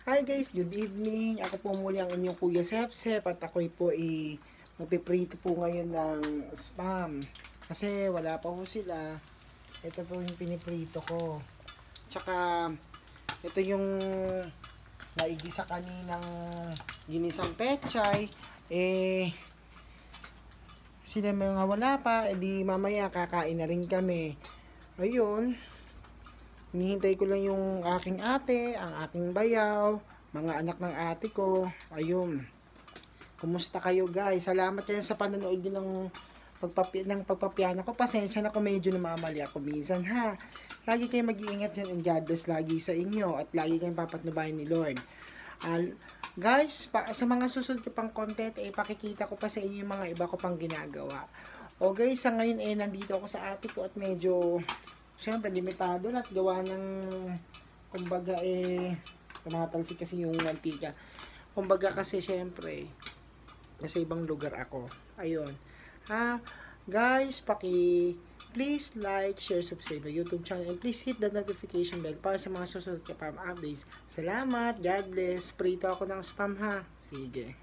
Hi guys, good evening. Ako po muli ang inyong Kuya Sepsep at ako'y po magpiprito po ngayon ng spam. Kasi wala pa po sila. Ito po yung piniprito ko. Tsaka ito yung naigisa kaninang ginisang pechay. Sila mga wala pa, edi mamaya kakain na rin kami. Ayun. Hinihintay ko lang yung aking ate, ang aking bayaw, mga anak ng ate ko. Ayun. Kumusta kayo guys? Salamat din sa panonood nyo ng pagpapiano ko. Pasensya na kung medyo namamali ako minsan ha. Lagi kayong mag-iingat dyan and God bless lagi sa inyo. At lagi kayong papatnubayan ni Lord. Guys, sa mga susunod ko pang content, pakikita ko pa sa inyo yung mga iba ko pang ginagawa. O guys, sa ngayon nandito ako sa ate ko at medyo syempre limitado na at gawa ng kumbaga tumatalsik kasi yung mantika. Kumbaga kasi syempre nasa ibang lugar ako. Ayun. Guys, please like, share, subscribe my YouTube channel and please hit the notification bell para sa mga susunod na spam updates. Salamat, God bless. Prito ako ng spam ha. Sige.